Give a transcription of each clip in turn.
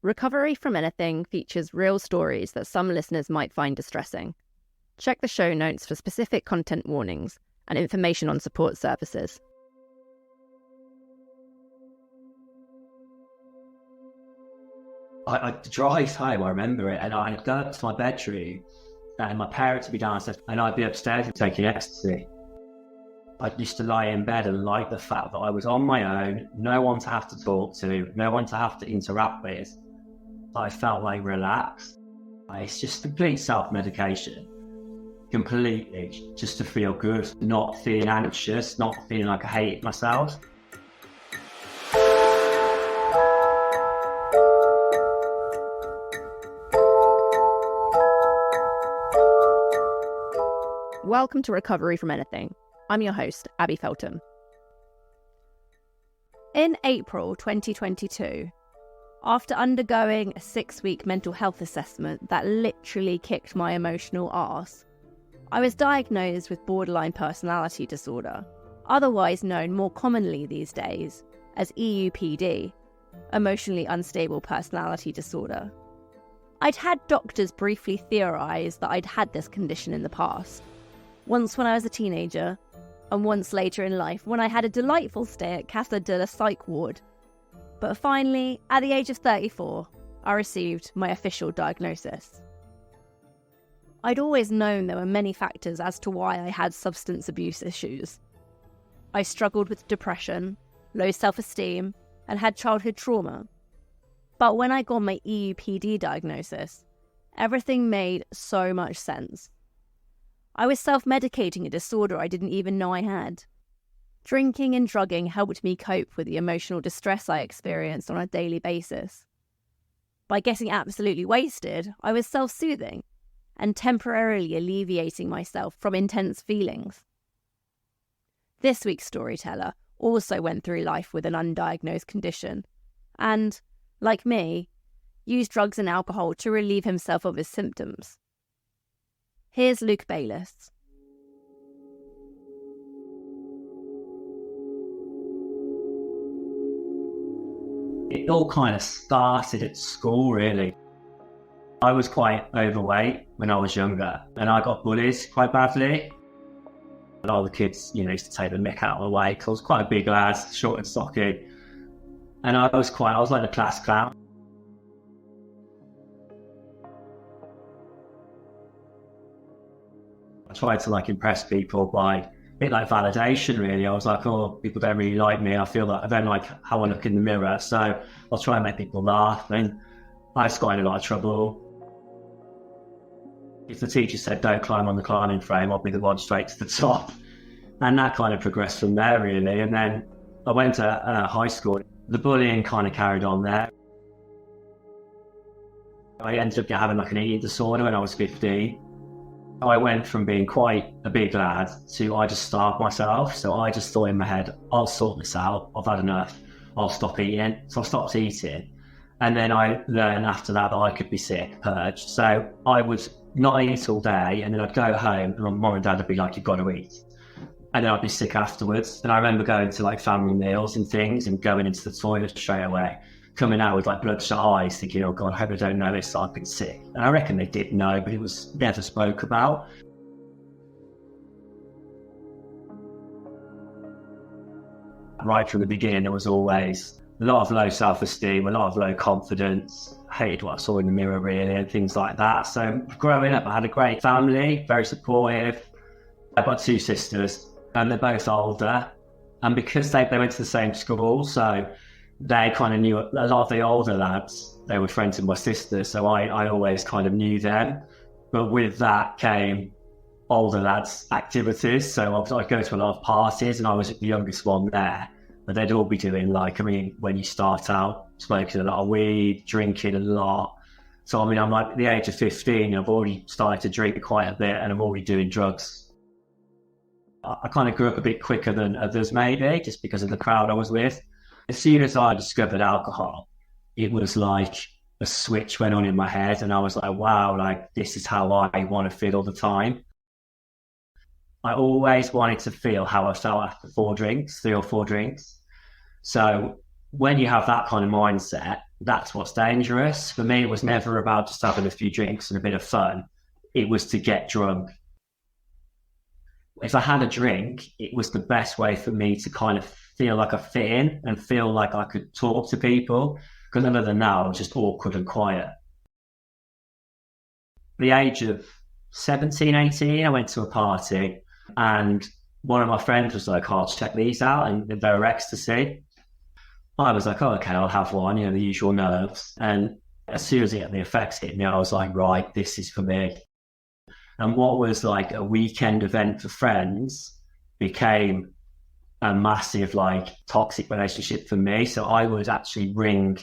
Recovery from Anything features real stories that some listeners might find distressing. Check the show notes for specific content warnings and information on support services. I'd drive home, I remember it, and I'd go up to my bedroom and my parents would be downstairs and I'd be upstairs taking ecstasy. I used to lie in bed and like the fact that I was on my own, no one to have to talk to, no one to have to interact with. I felt like relaxed. It's just complete self-medication. Completely, just to feel good, not feeling anxious, not feeling like I hate myself. Welcome to Recovery from Anything. I'm your host, Abby Feltham. In April 2022, after undergoing a 6-week mental health assessment that literally kicked my emotional arse, I was diagnosed with borderline personality disorder, otherwise known more commonly these days as EUPD, emotionally unstable personality disorder. I'd had doctors briefly theorise that I'd had this condition in the past, once when I was a teenager, and once later in life when I had a delightful stay at Casa de la Psych ward. But finally, at the age of 34, I received my official diagnosis. I'd always known there were many factors as to why I had substance abuse issues. I struggled with depression, low self-esteem, and had childhood trauma. But when I got my EUPD diagnosis, everything made so much sense. I was self-medicating a disorder I didn't even know I had. Drinking and drugging helped me cope with the emotional distress I experienced on a daily basis. By getting absolutely wasted, I was self-soothing and temporarily alleviating myself from intense feelings. This week's storyteller also went through life with an undiagnosed condition and, like me, used drugs and alcohol to relieve himself of his symptoms. Here's Luke Bayliss. It all kind of started at school, really. I was quite overweight when I was younger, and I got bullied quite badly. A lot of the kids, used to take the mick out of the way because I was quite a big lad, short and stocky. And I was like the class clown. I tried to impress people by a bit like validation, really. I was like, oh, people don't really like me. I feel that I don't like how I look in the mirror. So I'll try and make people laugh. And I just got in a lot of trouble. If the teacher said, don't climb on the climbing frame, I'll be the one straight to the top. And that kind of progressed from there, really. And then I went to high school. The bullying kind of carried on there. I ended up having an eating disorder when I was 15. I went from being quite a big lad to I just starved myself. So I just thought in my head, I'll sort this out. I've had enough. I'll stop eating. So I stopped eating. And then I learned after that I could be sick, purged. So I would not eat all day, and then I'd go home and my mum and dad would be like, you've got to eat. And then I'd be sick afterwards. And I remember going to family meals and things and going into the toilet straight away, coming out with bloodshot eyes thinking, oh God, I hope I don't know this, I've been sick. And I reckon they did know, but it was never spoke about. Right from the beginning, there was always a lot of low self-esteem, a lot of low confidence. I hated what I saw in the mirror, really, and things like that. So growing up, I had a great family, very supportive. I've got 2 sisters, and they're both older. And because they went to the same school, so they kind of knew a lot of the older lads. They were friends with my sister, so I always kind of knew them. But with that came older lads' activities. So I'd go to a lot of parties, and I was the youngest one there. But they'd all be doing when you start out, smoking a lot of weed, drinking a lot. So I'm at the age of 15, I've already started to drink quite a bit, and I'm already doing drugs. I kind of grew up a bit quicker than others, maybe, just because of the crowd I was with. As soon as I discovered alcohol, it was like a switch went on in my head, and I was like, wow, this is how I want to feel all the time. I always wanted to feel how I felt after 3 or 4 drinks. So when you have that kind of mindset, That's what's dangerous. For me, it was never about just having a few drinks and a bit of fun. It was to get drunk. If I had a drink, it was the best way for me to kind of feel like I fit in and feel like I could talk to people. Because other than that, I was just awkward and quiet. At the age of 17, 18, I went to a party and one of my friends was like, oh, check these out. And they were ecstasy. I was like, oh, okay, I'll have one, the usual nerves. And as soon as the effects hit me, I was like, right, this is for me. And what was like a weekend event for friends became a massive, like, toxic relationship for me. So I would actually ring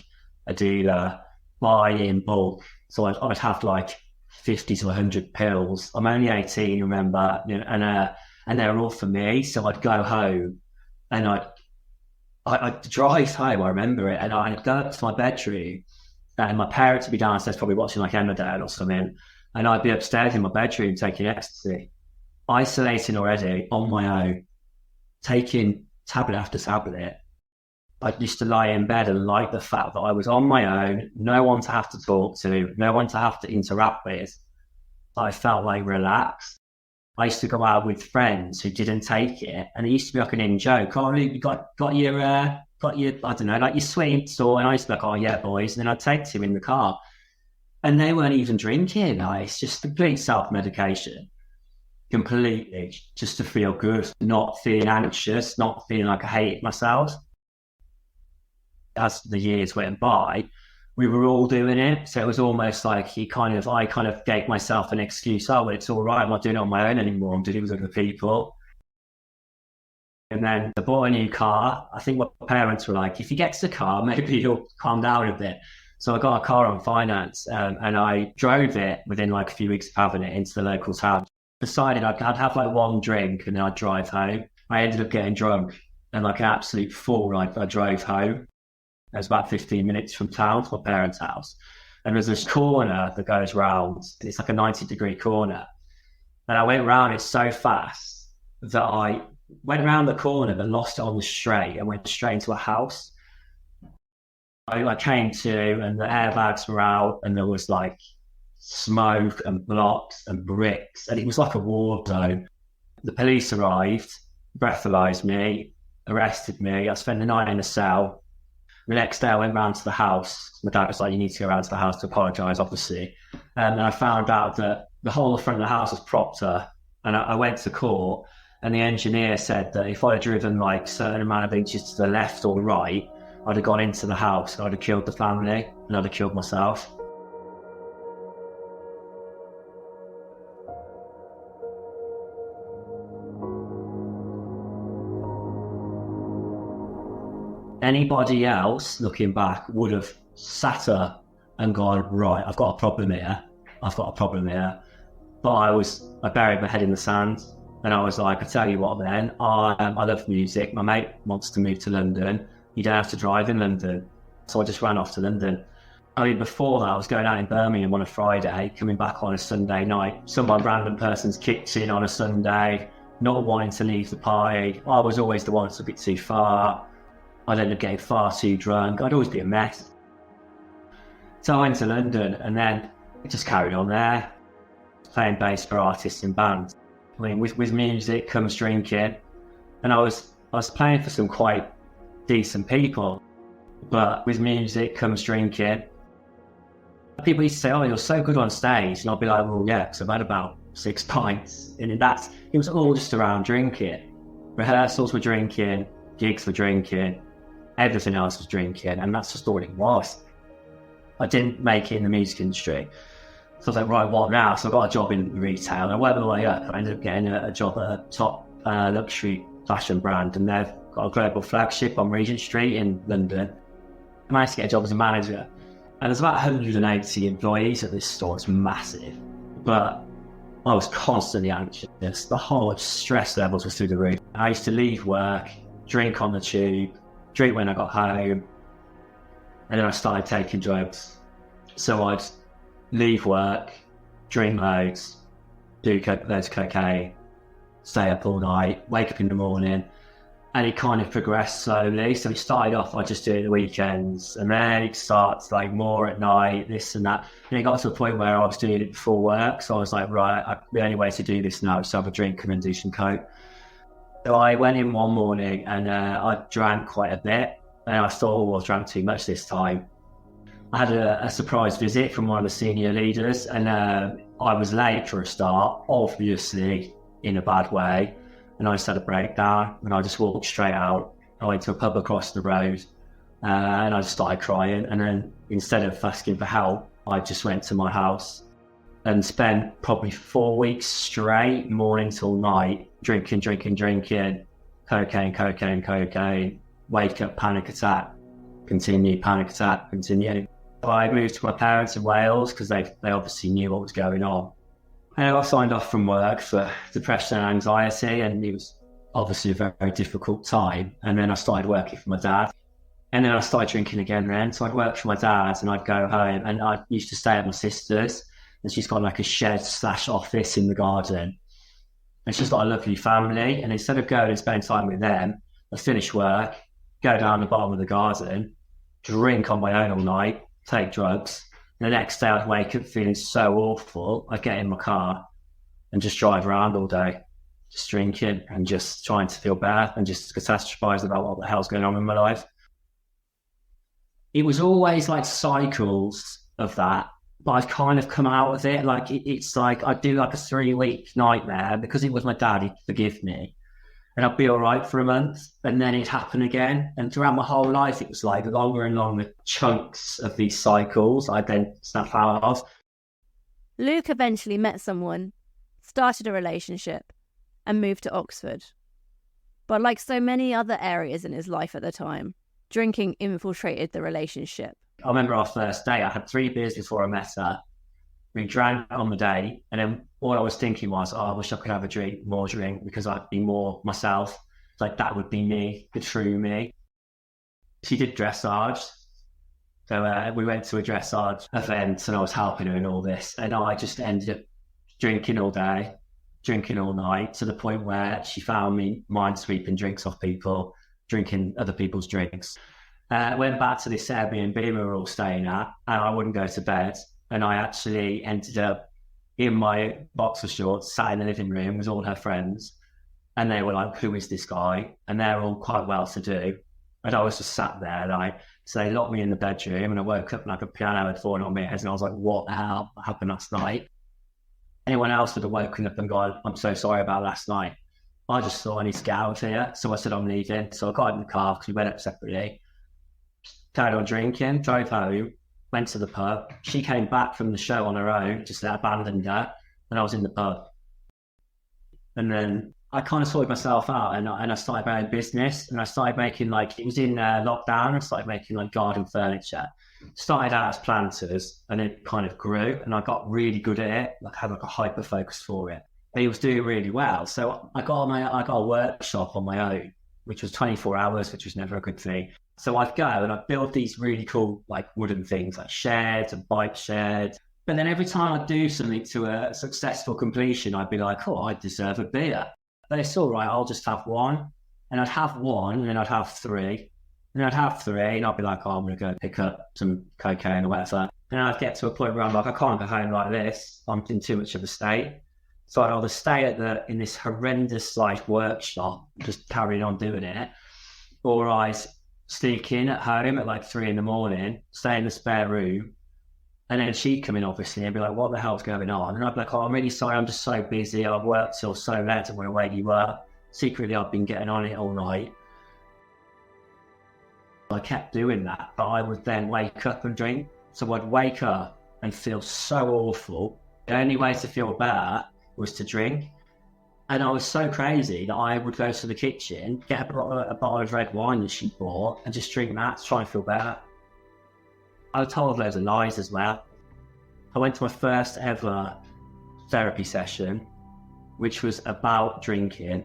a dealer, buy in bulk. So I'd have like 50 to 100 pills. I'm only 18, remember, and they were all for me. So I'd go home and I'd drive home, I remember it, and I'd go up to my bedroom and my parents would be downstairs probably watching like Emmerdale or something, and I'd be upstairs in my bedroom taking ecstasy, isolating already on my own, taking tablet after tablet. I used to lie in bed and like the fact that I was on my own, no one to have to talk to, no one to have to interact with. I felt like relaxed. I used to go out with friends who didn't take it, and it used to be like an in joke. Oh, you got your, I don't know, like your sweets, and I used to be like, oh yeah, boys, and then I'd take two in the car, and they weren't even drinking. It's just complete self-medication, completely, just to feel good, not feeling anxious, not feeling like I hated myself. As the years went by, we were all doing it. So it was almost like I kind of gave myself an excuse. Oh, well, it's all right. I'm not doing it on my own anymore. I'm doing it with other people. And then I bought a new car. I think my parents were like, if you get to the car, maybe you'll calm down a bit. So I got a car on finance and I drove it within like a few weeks of having it into the local town. Decided I'd have like one drink and then I'd drive home. I ended up getting drunk and like an absolute fool. I drove home. It was about 15 minutes from town to my parents' house. And there's this corner that goes round. It's like a 90-degree corner. And I went round it so fast that I went round the corner but lost it on the straight and went straight into a house. I came to and the airbags were out and there was like smoke and blocks and bricks. And it was like a war zone. The police arrived, breathalyzed me, arrested me. I spent the night in a cell. The next day I went round to the house. My dad was like, you need to go around to the house to apologise, obviously. And I found out that the whole front of the house was propped up. And I went to court and the engineer said that if I'd driven like a certain amount of inches to the left or right, I'd have gone into the house and I'd have killed the family and I'd have killed myself. Anybody else looking back would have sat up and gone, right, I've got a problem here. But I buried my head in the sand and I was like, I tell you what then, I love music. My mate wants to move to London. You don't have to drive in London. So I just ran off to London. I mean, before that, I was going out in Birmingham on a Friday, coming back on a Sunday night. Some random person's kicked in on a Sunday, not wanting to leave the party. I was always the one that took it too far. I'd end up getting far too drunk. I'd always be a mess. So I went to London and then it just carried on there, playing bass for artists and bands. I mean, with music comes drinking, and I was playing for some quite decent people, but with music comes drinking. People used to say, oh, you're so good on stage, and I'll be like, well, yeah, because I've had about 6 pints, and it was all just around drinking. Rehearsals were drinking, gigs were drinking, everything else was drinking, and that's just all it was. I didn't make it in the music industry. So I was like, right, what now? So I got a job in retail, and I went all the way up. I ended up getting a job at a top luxury fashion brand, and they've got a global flagship on Regent Street in London. I managed to get a job as a manager. And there's about 180 employees at this store. It's massive. But I was constantly anxious. The whole stress levels were through the roof. I used to leave work, drink on the tube, drink when I got home, and then I started taking drugs. So I'd leave work, drink loads, do loads of cocaine, stay up all night, wake up in the morning, And it kind of progressed slowly. So it started off by just doing the weekends, and then it starts like more at night, this and that. And it got to a point where I was doing it before work. So I was like, right, the only way to do this now is to have a drink and then do some coke. So I went in one morning and I drank quite a bit. And I thought, I drank too much this time. I had a surprise visit from one of the senior leaders, and I was late for a start, obviously in a bad way. And I just had a breakdown, and I just walked straight out. I went to a pub across the road, and I just started crying. And then instead of asking for help, I just went to my house and spent probably 4 weeks straight, morning till night, drinking, cocaine, wake up, panic attack, continue, panic attack, continue. I moved to my parents in Wales because they obviously knew what was going on. And I got signed off from work for depression and anxiety, and it was obviously a very, very difficult time. And then I started working for my dad. And then I started drinking again then. So I'd work for my dad and I'd go home, and I used to stay at my sister's, and she's got like a shed/office in the garden. And she's got a lovely family. And instead of going and spending time with them, I'd finish work, go down the bottom of the garden, drink on my own all night, take drugs. And the next day I'd wake up feeling so awful. I'd get in my car and just drive around all day, just drinking and just trying to feel better and just catastrophising about what the hell's going on in my life. It was always like cycles of that, but I've kind of come out of it. Like it's like I'd do like a 3-week nightmare because it was my dad, he'd forgive me. And I'd be all right for a month, and then it'd happen again. And throughout my whole life, it was like longer and longer chunks of these cycles I'd then snap out of. Luke eventually met someone, started a relationship, and moved to Oxford. But like so many other areas in his life at the time, drinking infiltrated the relationship. I remember our first date. I had 3 beers before I met her. We drank on the day, and then all I was thinking was, I wish I could have more drink, because I'd be more myself. Like that would be me, the true me. She did dressage. So we went to a dressage event, and I was helping her in all this. And I just ended up drinking all day, drinking all night, to the point where she found me mind-sweeping drinks off people, drinking other people's drinks. Went back to this Airbnb we were all staying at, and I wouldn't go to bed. And I actually ended up in my boxer shorts, sat in the living room with all her friends. And they were like, who is this guy? And they're all quite well to do. And I was just sat there, so they locked me in the bedroom, and I woke up like a piano had fallen on my head, and I was like, what the hell happened last night? Anyone else would have woken up and gone, I'm so sorry about last night. I just thought, I need to get out of here. So I said, I'm leaving. So I got in the car because we went up separately. Carried on drinking, drove home, went to the pub. She came back from the show on her own, just abandoned her, and I was in the pub. And then I kind of sorted myself out, and I started my own business, and I started making it was in lockdown, I started making garden furniture. Started out as planters, and it kind of grew, and I got really good at it. I had a hyper focus for it. But it was doing really well. So I got a workshop on my own, which was 24 hours, which was never a good thing. So I'd go and I'd build these really cool wooden things like sheds and bike sheds. But then every time I'd do something to a successful completion, I'd be like, oh, I deserve a beer. But it's all right, I'll just have one. And I'd have one, and then I'd have 3. And I'd have 3, and I'd be like, oh, I'm going to go pick up some cocaine or whatever. And I'd get to a point where I'm like, I can't go home like this. I'm in too much of a state. So I'd either stay in this horrendous workshop, just carrying on doing it, or I'd sneak in at home at 3 a.m, stay in the spare room, and then she'd come in obviously and be like, what the hell's going on? And I'd be like, oh, I'm really sorry, I'm just so busy, I've worked till so late, and where you were. Secretly I've been getting on it all night. I kept doing that, but I would then wake up and drink. So I'd wake up and feel so awful. The only way to feel better was to drink. And I was so crazy that I would go to the kitchen, get a bottle of red wine that she bought, and just drink that to try and feel better. I was told loads of lies as well. I went to my first ever therapy session, which was about drinking.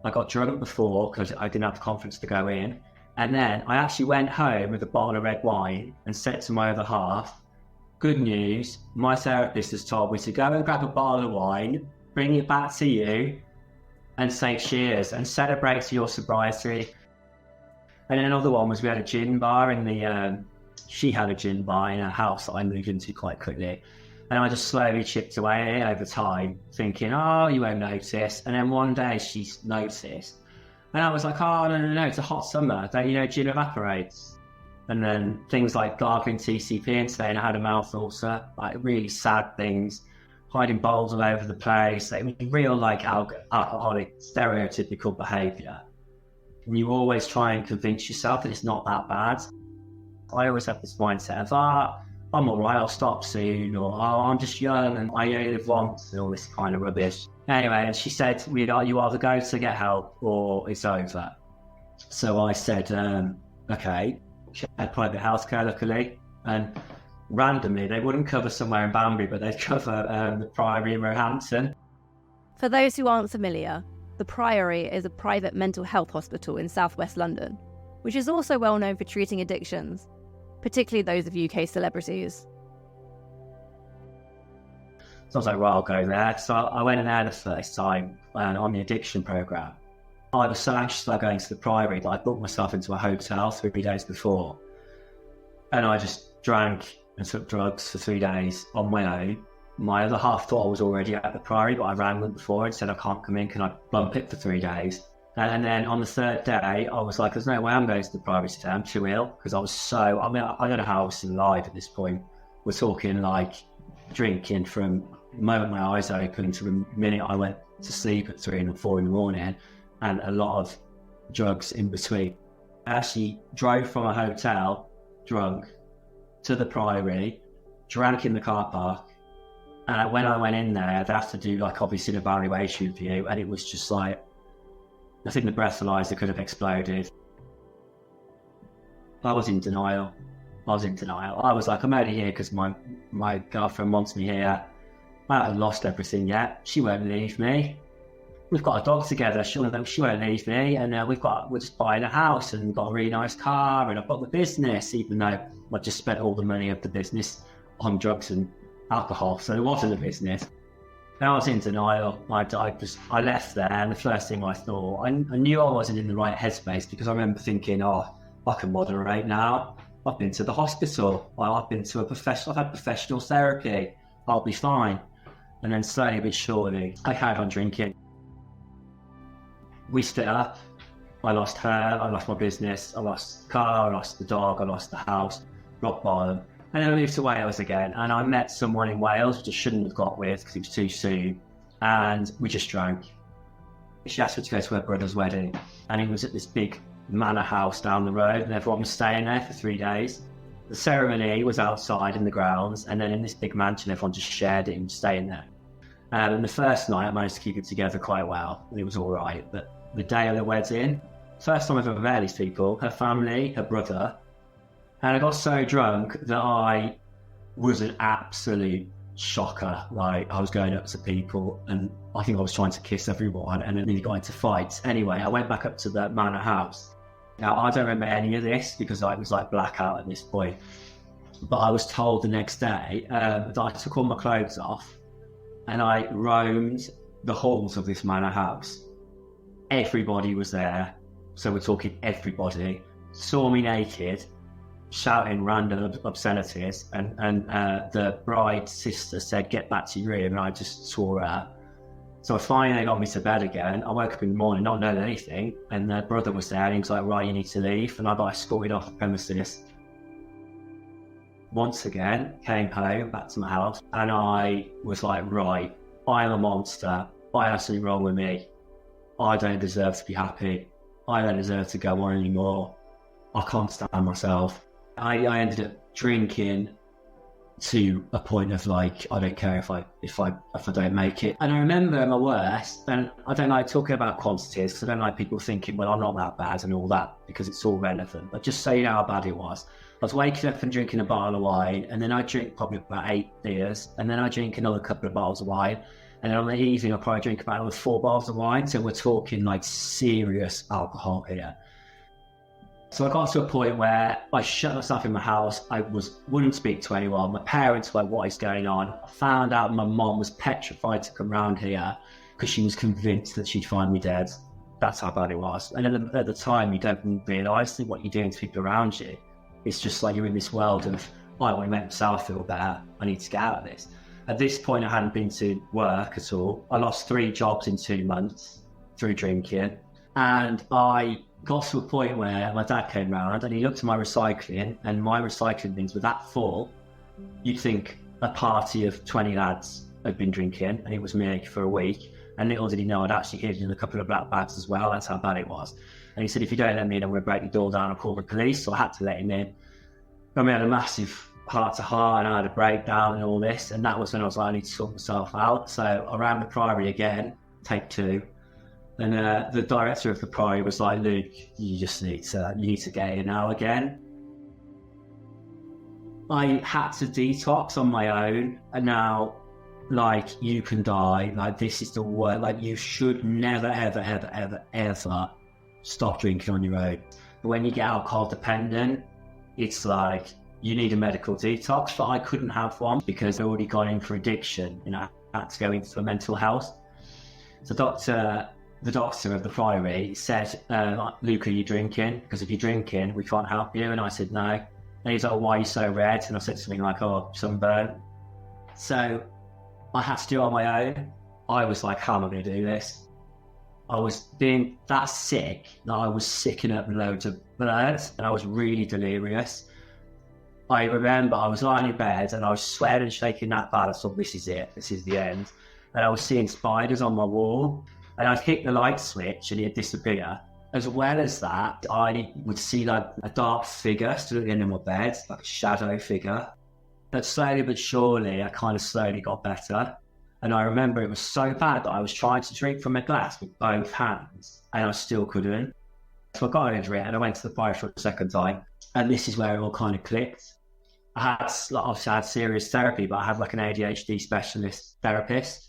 I got drunk before because I didn't have the confidence to go in. And then I actually went home with a bottle of red wine and said to my other half, good news, my therapist has told me to go and grab a bottle of wine, bring it back to you, and say cheers and celebrate your sobriety. And then another one was we had a gin bar in the, she had a gin bar in her house that I moved into quite quickly. And I just slowly chipped away at it over time, thinking, oh, you won't notice. And then one day she noticed. And I was like, oh, no, it's a hot summer. Don't you know gin evaporates? And then things like gargling TCP and saying I had a mouth ulcer, like really sad things, hiding bowls all over the place. It was real like alcoholic, stereotypical behaviour. And you always try and convince yourself that it's not that bad. I always have this mindset of, I'm all right, I'll stop soon, or I'm just young and I only live once, and all this kind of rubbish. Anyway, and she said, you either go to get help or it's over. So I said, okay. She had private healthcare, luckily, and randomly they wouldn't cover somewhere in Banbury, but they'd cover the Priory in Roehampton. For those who aren't familiar, the Priory is a private mental health hospital in southwest London, which is also well known for treating addictions, particularly those of UK celebrities. So I was like, well, I'll go there. So I went in there the first time on the addiction programme. I was so anxious about going to the Priory that I booked myself into a hotel 3 days before. And I just drank and took drugs for 3 days on my own. My other half thought I was already at the Priory, but I rang them before and said, I can't come in, can I bump it for 3 days? And then on the third day, I was like, there's no way I'm going to the Priory today, I'm too ill. Because I was I don't know how I was still alive at this point. We're talking like drinking from the moment my eyes opened to the minute I went to sleep at 3 and 4 in the morning. And a lot of drugs in between. I actually drove from a hotel, drunk, to the Priory, drank in the car park, and when I went in there, they have to do like obviously an evaluation for you, and it was just like, I think the breathalyzer could have exploded. I was in denial. I was like, I'm only here because my girlfriend wants me here. I haven't lost everything yet. She won't leave me. We've got a dog together, she won't leave me, and we're just buying a house and got a really nice car, and I've got the business, even though I just spent all the money of the business on drugs and alcohol, so it wasn't a business. And I was in denial. I left there, and the first thing I thought, I knew I wasn't in the right headspace, because I remember thinking, I can moderate now. I've been to the hospital, I've been to I've had professional therapy, I'll be fine. And then slowly but surely, I carried on drinking. We split up. I lost her, I lost my business, I lost the car, I lost the dog, I lost the house, rock bottom. And then I moved to Wales again, and I met someone in Wales, which I shouldn't have got with because it was too soon, and we just drank. She asked me to go to her brother's wedding, and it was at this big manor house down the road, and everyone was staying there for 3 days. The ceremony was outside in the grounds, and then in this big mansion, everyone just shared it and was staying there. And the first night, I managed to keep it together quite well, and it was all right, but the day of the wedding, first time I've ever met these people, her family, her brother, and I got so drunk that I was an absolute shocker. Like, I was going up to people, and I think I was trying to kiss everyone, and then nearly got into fights. Anyway, I went back up to the manor house. Now, I don't remember any of this because I was like blackout at this point, but I was told the next day that I took all my clothes off and I roamed the halls of this manor house. Everybody was there, so we're talking everybody, saw me naked, shouting random obscenities, and the bride's sister said, get back to your room, and I just saw her. So finally they got me to bed again. I woke up in the morning not knowing anything, and their brother was there, and he was like, right, you need to leave, and I got escorted off the premises. Once again, came home, back to my house, and I was like, right, I am a monster, I have something wrong with me. I don't deserve to be happy. I don't deserve to go on anymore. I can't stand myself. I ended up drinking to a point of like, I don't care if I don't make it. And I remember my worst, and I don't like talking about quantities because I don't like people thinking, well, I'm not that bad and all that, because it's all relevant. But just so you know how bad it was. I was waking up and drinking a bottle of wine, and then I drink probably about 8 beers, and then I drink another couple of bottles of wine. And then on the evening, I'll probably drink about another 4 bottles of wine. So we're talking like serious alcohol here. So I got to a point where I shut myself in my house. I wouldn't speak to anyone. My parents were like, what is going on? I found out my mom was petrified to come round here because she was convinced that she'd find me dead. That's how bad it was. And at the time, you don't realise that what you're doing to people around you. It's just like you're in this world of, I want to make myself feel better. I need to get out of this. At this point, I hadn't been to work at all. I lost 3 jobs in 2 months through drinking. And I got to a point where my dad came round and he looked at my recycling, and my recycling bins were that full. You'd think a party of 20 lads had been drinking, and it was me for a week. And little did he know I'd actually hidden a couple of black bags as well. That's how bad it was. And he said, if you don't let me in, I'm going to break the door down and call the police. So I had to let him in. And we had a massive heart-to-heart, and I had a breakdown and all this. And that was when I was like, I need to sort myself out. So I ran the Priory again, take 2. And the director of the Priory was like, Luke, you need to get in now again. I had to detox on my own, and now, like, you can die. Like, this is the word. Like, you should never, ever, ever, ever, ever stop drinking on your own. But when you get alcohol dependent, it's like you need a medical detox. But I couldn't have one because I'd already gone in for addiction. You know, I had to go in for mental health. So the doctor of the Priory said, Luke, are you drinking? Because if you're drinking, we can't help you. And I said, no. And he's like, why are you so red? And I said something like, oh, sunburn. So I had to do it on my own. I was like, how am I going to do this? I was being that sick that I was sicking up loads of blood, and I was really delirious. I remember I was lying in bed and I was sweating and shaking that bad. I thought, this is it. This is the end. And I was seeing spiders on my wall, and I'd hit the light switch and it'd disappear. As well as that, I would see like a dark figure stood at the end of my bed, like a shadow figure. But slowly but surely, I kind of slowly got better. And I remember it was so bad that I was trying to drink from a glass with both hands, and I still couldn't. So I got over it, and I went to the Priory for the second time. And this is where it all kind of clicked. Obviously I had serious therapy, but I had like an ADHD specialist therapist.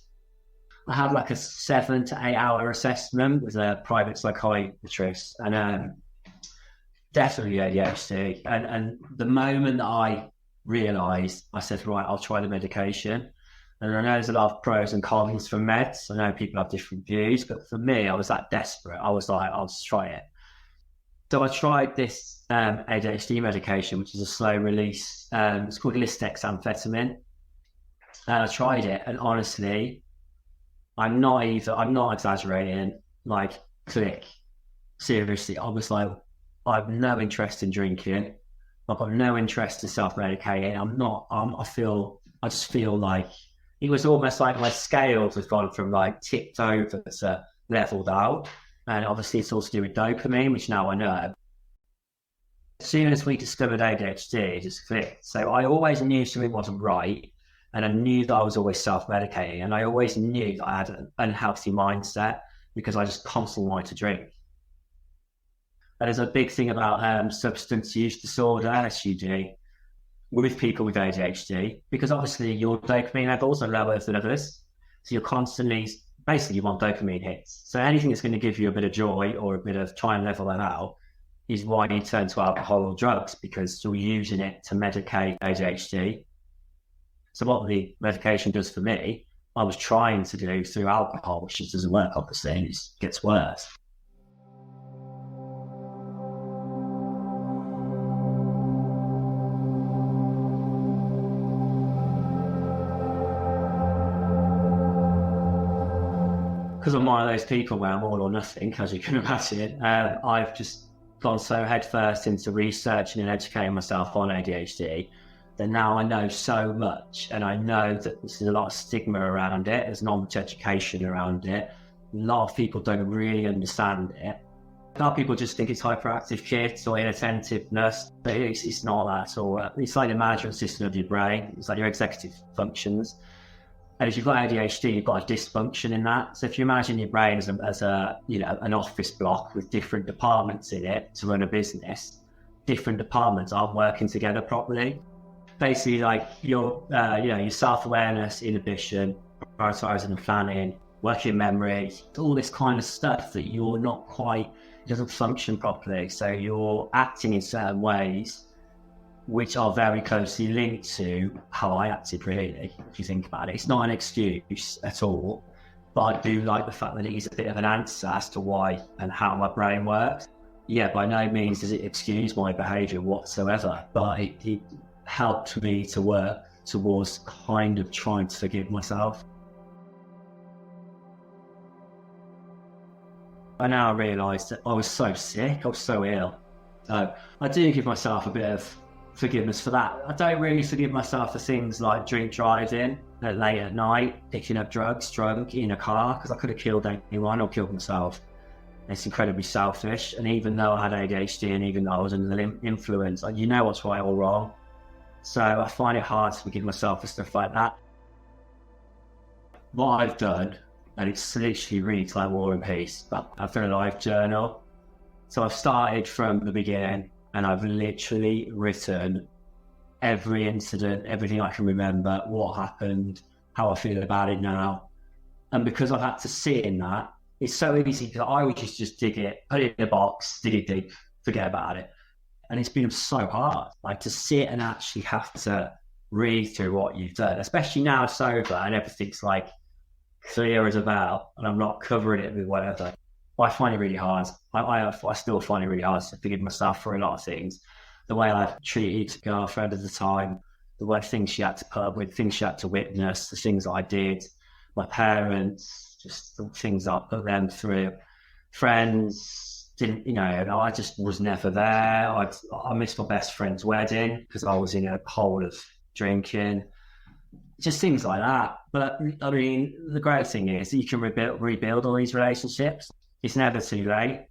I had like a 7 to 8 hour assessment with a private psychiatrist, and definitely ADHD. And the moment that I realised, I said, right, I'll try the medication. And I know there's a lot of pros and cons for meds. I know people have different views, but for me, I was that desperate. I was like, I'll just try it. So I tried this ADHD medication, which is a slow release. It's called lisdexamfetamine. And I tried it, and honestly, I'm not exaggerating, like, click. Seriously, I was like, I have no interest in drinking. I've got no interest in self-medicating. I just feel like it was almost like my scales had gone from like tipped over to leveled out. And obviously it's all to do with dopamine, which now I know. As soon as we discovered ADHD, it just clicked. So I always knew something wasn't right. And I knew that I was always self-medicating. And I always knew that I had an unhealthy mindset because I just constantly wanted to drink. And there's a big thing about substance use disorder, SUD, with people with ADHD, because obviously your dopamine levels are lower than others. So you're constantly, basically you want dopamine hits. So anything that's going to give you a bit of joy or a bit of try and level that out is why you turn to alcohol or drugs, because you're using it to medicate ADHD. So what the medication does for me, I was trying to do through alcohol, which just doesn't work, obviously, and it gets worse. Because I'm one of those people where I'm all or nothing, as you can imagine, I've just gone so headfirst into researching and educating myself on ADHD that now I know so much, and I know that there's a lot of stigma around it, there's not much education around it, a lot of people don't really understand it. A lot of people just think it's hyperactive kids or inattentiveness, but it's not that at all. It's like the management system of your brain, it's like your executive functions. And if you've got ADHD, you've got a dysfunction in that. So if you imagine your brain as an office block with different departments in it to run a business, different departments aren't working together properly. Basically, like your self-awareness, inhibition, prioritizing and planning, working memory, all this kind of stuff that you're not quite, it doesn't function properly. So you're acting in certain ways which are very closely linked to how I acted, really, if you think about it. It's not an excuse at all. But I do like the fact that it is a bit of an answer as to why and how my brain works. Yeah, by no means does it excuse my behaviour whatsoever, but it helped me to work towards kind of trying to forgive myself. I now realise that I was so sick, I was so ill. So I do give myself a bit of forgiveness for that. I don't really forgive myself for things like drink driving late at night, picking up drugs, drunk in a car, because I could have killed anyone or killed myself. It's incredibly selfish. And even though I had ADHD and even though I was under the influence, you know what's right or wrong. So I find it hard to forgive myself for stuff like that. What I've done, and it's literally really like War and Peace, but I've done a life journal. So I've started from the beginning and I've literally written every incident, everything I can remember, what happened, how I feel about it now. And because I've had to sit in that, it's so easy because I would just dig it, put it in a box, dig it deep, forget about it. And it's been so hard, like to sit and actually have to read through what you've done, especially now sober and everything's like clear as a bell and I'm not covering it with whatever. I find it really hard. I still find it really hard to forgive myself for a lot of things. The way I treated a girlfriend at the time, the way things she had to put up with, things she had to witness, the things that I did, my parents, just the things I put them through. Friends didn't, I just was never there. I missed my best friend's wedding because I was in a hole of drinking. Just things like that. But I mean, the great thing is that you can rebuild all these relationships. It's never too late.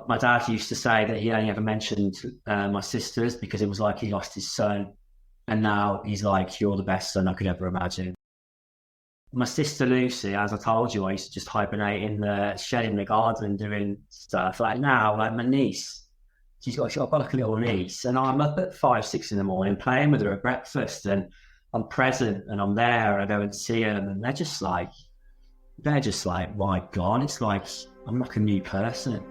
My dad used to say that he only ever mentioned my sisters because it was like he lost his son. And now he's like, you're the best son I could ever imagine. My sister Lucy, as I told you, I used to just hibernate in the shed in the garden doing stuff. Like now, like my niece, I've got like a little niece and I'm up at 5, 6 in the morning playing with her at breakfast and I'm present and I'm there and I go and see them and they're just like, my God, it's like I'm like a new person.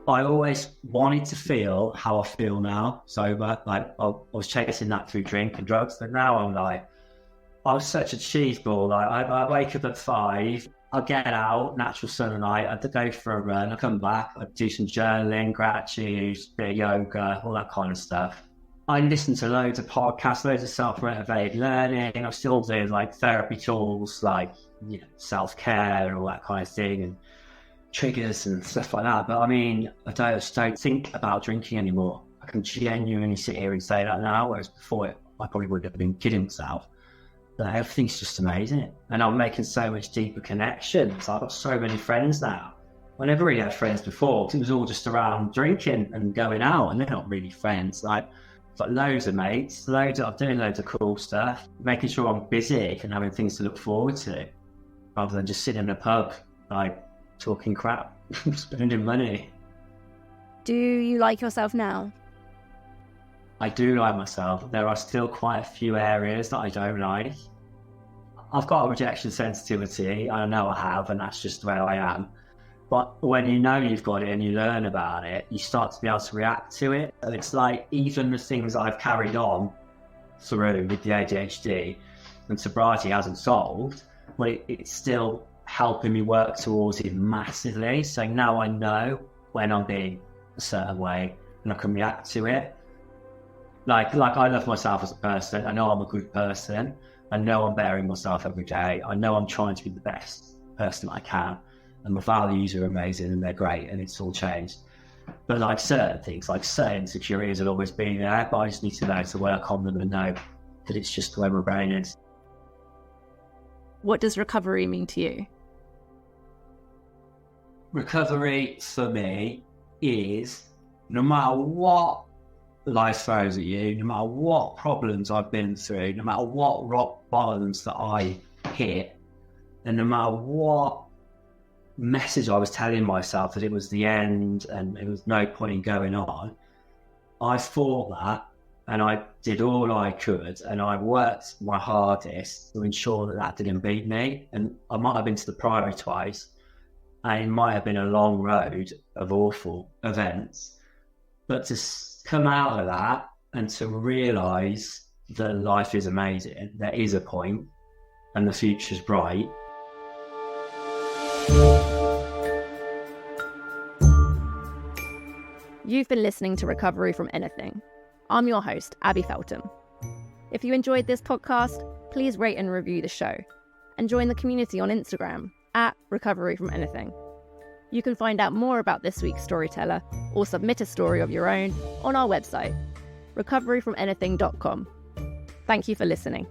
I always wanted to feel how I feel now, sober. Like I was chasing that through drink and drugs, but now I'm like, I was such a cheeseball. Like I wake up at 5, I get out, natural sunlight, I'd go for a run, I come back, I'd do some journaling, gratitude, bit of yoga, all that kind of stuff. I listen to loads of podcasts, loads of self-motivated learning. I'm still doing like therapy tools, like self-care and all that kind of thing, and triggers and stuff like that. But I mean, I just don't think about drinking anymore. I can genuinely sit here and say that now, whereas before I probably would have been kidding myself. But everything's just amazing, and I'm making so much deeper connections. I've got so many friends now. I never really had friends before because it was all just around drinking and going out, and they're not really friends. Like, I've got loads of mates, I'm doing loads of cool stuff, making sure I'm busy and having things to look forward to, rather than just sitting in a pub, like talking crap, spending money. Do you like yourself now? I do like myself. There are still quite a few areas that I don't like. I've got a rejection sensitivity. I know I have, and that's just where I am. But when you know you've got it and you learn about it, you start to be able to react to it. And it's like even the things I've carried on through with the ADHD and sobriety hasn't solved, but it's still helping me work towards it massively. So now I know when I'm being a certain way and I can react to it. Like I love myself as a person. I know I'm a good person. I know I'm bettering myself every day. I know I'm trying to be the best person I can. And my values are amazing and they're great and it's all changed. But like certain things, like certain insecurities will always be there, but I just need to know to work on them and know that it's just the way my brain is. What does recovery mean to you? Recovery for me is no matter what life throws at you, no matter what problems I've been through, no matter what rock bottoms that I hit, and no matter what message I was telling myself that it was the end and there was no point in going on, I fought that and I did all I could and I worked my hardest to ensure that that didn't beat me. And I might have been to the Priory twice and it might have been a long road of awful events, but to come out of that and to realise that life is amazing. There is a point, and the future's bright. You've been listening to Recovery from Anything. I'm your host, Abby Feltham. If you enjoyed this podcast, please rate and review the show, and join the community on Instagram @recoveryfromanything. You can find out more about this week's storyteller or submit a story of your own on our website, recoveryfromanything.com. Thank you for listening.